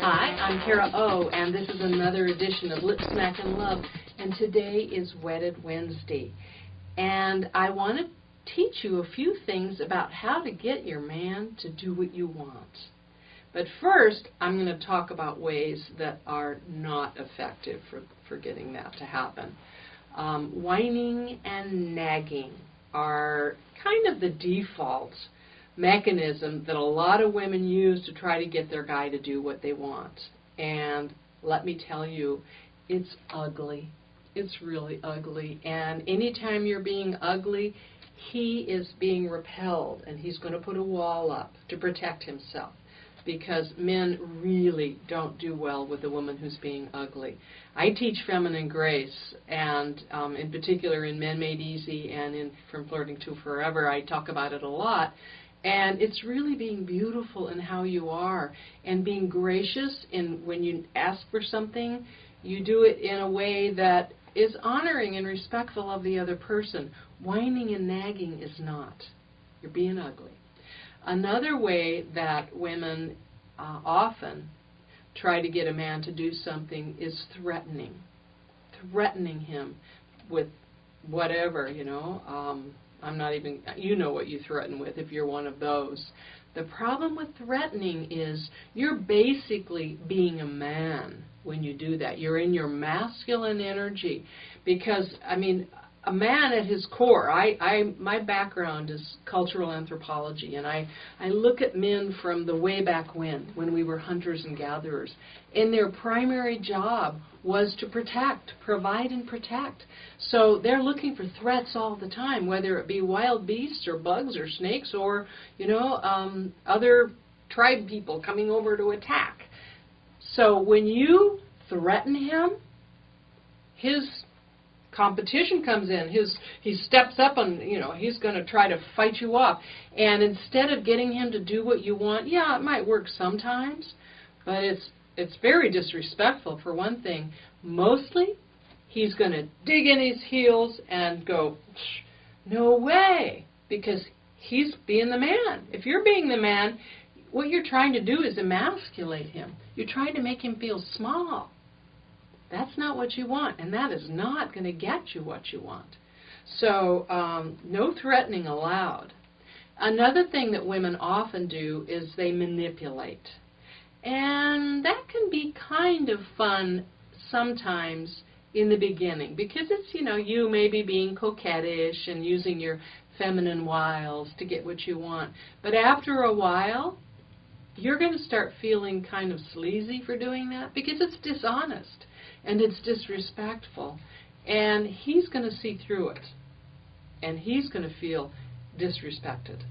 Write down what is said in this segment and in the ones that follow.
Hi, I'm Kara O, and this is another edition of Lip Smack and Love, and today is Wedded Wednesday. And I want to teach you a few things about how to get your man to do what you want. But first, I'm going to talk about ways that are not effective for getting that to happen. Whining and nagging are kind of the default mechanism that a lot of women use to try to get their guy to do what they want. And let me tell you, it's ugly. It's really ugly. And anytime you're being ugly, he is being repelled, and he's going to put a wall up to protect himself, because men really don't do well with a woman who's being ugly. I teach feminine grace, and in particular in Men Made Easy and in From Flirting to Forever, I talk about it a lot. And it's really being beautiful in how you are, and being gracious in when you ask for something, you do it in a way that is honoring and respectful of the other person. Whining and nagging is not. You're being ugly. Another way that women often try to get a man to do something is threatening him with whatever, I'm not even, you know what you threaten with if you're one of those. The problem with threatening is you're basically being a man when you do that. You're in your masculine energy, because, a man at his core, my background is cultural anthropology, and I look at men from the way back when we were hunters and gatherers, and their primary job was to protect, provide and protect. So they're looking for threats all the time, whether it be wild beasts or bugs or snakes or, other tribe people coming over to attack. So when you threaten him, his competition comes in. He steps up and, he's going to try to fight you off. And instead of getting him to do what you want, yeah, it might work sometimes, but it's very disrespectful, for one thing. Mostly, he's going to dig in his heels and go, no way, because he's being the man. If you're being the man, what you're trying to do is emasculate him. You're trying to make him feel small. That's not what you want, and that is not going to get you what you want. So no threatening allowed. Another thing that women often do is they manipulate. And that can be kind of fun sometimes in the beginning, because it's, you maybe being coquettish and using your feminine wiles to get what you want. But after a while, you're going to start feeling kind of sleazy for doing that, because it's dishonest and it's disrespectful. And he's going to see through it, and he's going to feel disrespected.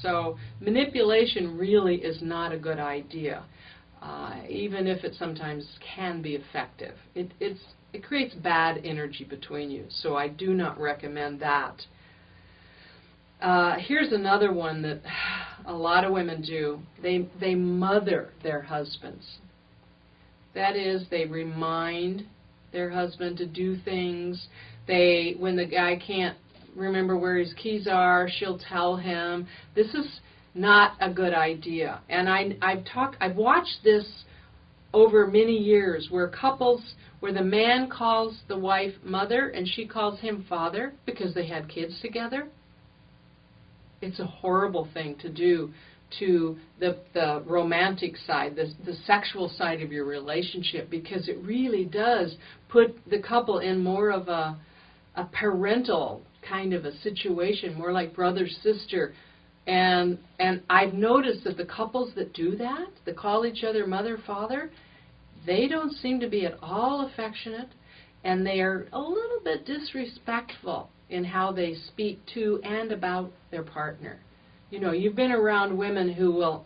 So manipulation really is not a good idea. Even if it sometimes can be effective. It creates bad energy between you, so I do not recommend that. Here's another one that a lot of women do. They mother their husbands. That is, they remind their husband to do things. When the guy can't remember where his keys are, she'll tell him. This is not a good idea. And I've watched this over many years, where the man calls the wife mother and she calls him father because they had kids together. It's a horrible thing to do to the romantic side, the sexual side of your relationship, because it really does put the couple in more of a parental kind of a situation, more like brother-sister. And I've noticed that the couples that do that call each other mother, father, they don't seem to be at all affectionate, and they are a little bit disrespectful in how they speak to and about their partner. You've been around women who will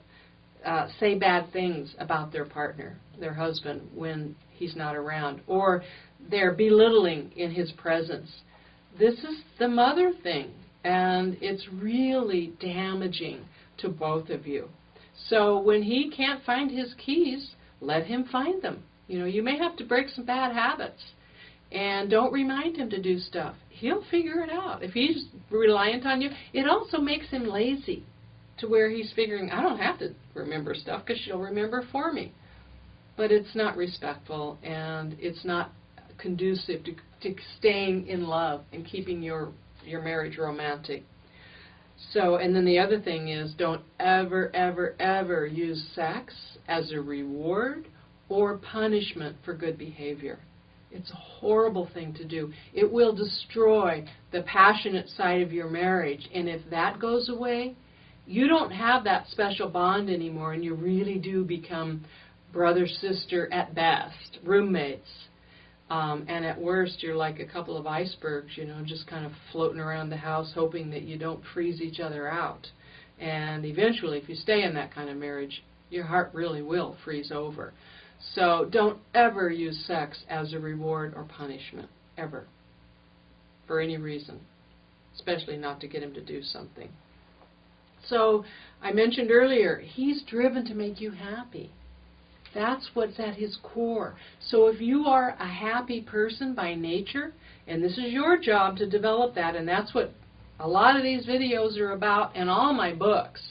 say bad things about their partner, their husband, when he's not around, or they're belittling in his presence. This is the mother thing, and it's really damaging to both of you. So when he can't find his keys, let him find them. You may have to break some bad habits, and don't remind him to do stuff. He'll figure it out. If he's reliant on you, it also makes him lazy, to where he's figuring, I don't have to remember stuff because she'll remember for me. but it's not respectful, and it's not conducive to staying in love and keeping your marriage romantic. So, and then the other thing is, don't ever, ever, ever use sex as a reward or punishment for good behavior. It's a horrible thing to do. It will destroy the passionate side of your marriage, and if that goes away, you don't have that special bond anymore, and you really do become brother, sister at best, roommates. And at worst, you're like a couple of icebergs, you know, just kind of floating around the house hoping that you don't freeze each other out. And eventually, if you stay in that kind of marriage, your heart really will freeze over. So don't ever use sex as a reward or punishment, ever, for any reason, especially not to get him to do something. So I mentioned earlier, he's driven to make you happy. That's what's at his core. So if you are a happy person by nature, and this is your job to develop that, and that's what a lot of these videos are about, and all my books,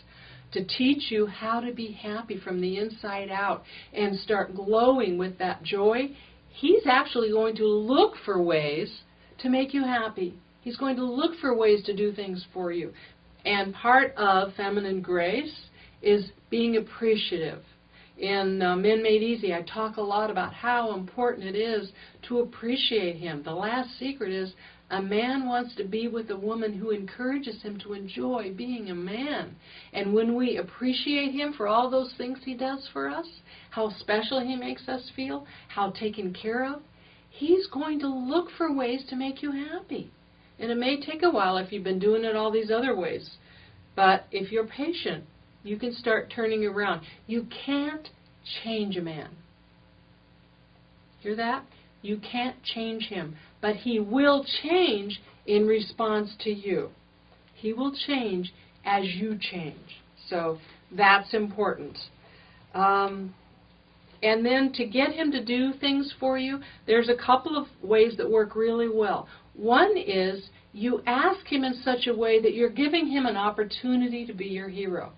to teach you how to be happy from the inside out and start glowing with that joy, he's actually going to look for ways to make you happy. He's going to look for ways to do things for you. And part of feminine grace is being appreciative. In Men Made Easy, I talk a lot about how important it is to appreciate him. The last secret is a man wants to be with a woman who encourages him to enjoy being a man. And when we appreciate him for all those things he does for us, how special he makes us feel, how taken care of, he's going to look for ways to make you happy. And it may take a while if you've been doing it all these other ways. But if you're patient, you can start turning around. You can't change a man. Hear that? You can't change him. But he will change in response to you. He will change as you change. So that's important. And then to get him to do things for you, there's a couple of ways that work really well. One is you ask him in such a way that you're giving him an opportunity to be your hero.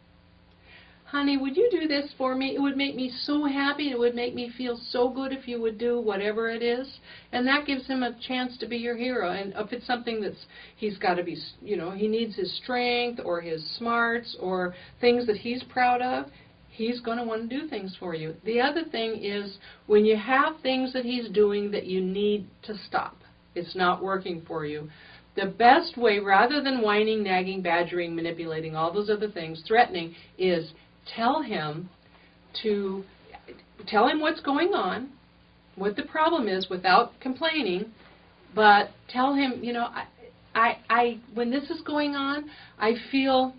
Honey, would you do this for me? It would make me so happy. It would make me feel so good if you would do whatever it is. And that gives him a chance to be your hero. And if it's something that's, he's got to be, you know, he needs his strength or his smarts or things that he's proud of, he's going to want to do things for you. The other thing is when you have things that he's doing that you need to stop, it's not working for you, the best way, rather than whining, nagging, badgering, manipulating, all those other things, threatening, is tell him what's going on, what the problem is without complaining, but tell him, you know, I when this is going on, I feel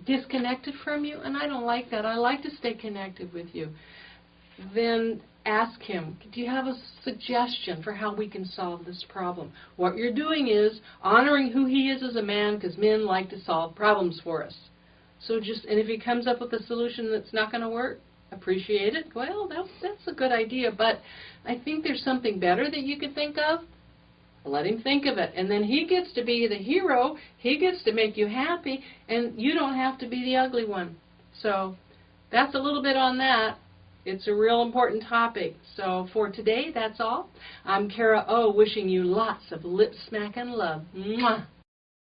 disconnected from you, and I don't like that. I like to stay connected with you. Then ask him, do you have a suggestion for how we can solve this problem? What you're doing is honoring who he is as a man, because men like to solve problems for us. So just, and if he comes up with a solution that's not going to work, appreciate it. Well, that's a good idea, but I think there's something better that you could think of. Let him think of it. And then he gets to be the hero. He gets to make you happy, and you don't have to be the ugly one. So that's a little bit on that. It's a real important topic. So for today, that's all. I'm Kara O, wishing you lots of lip smack and love. Mwah!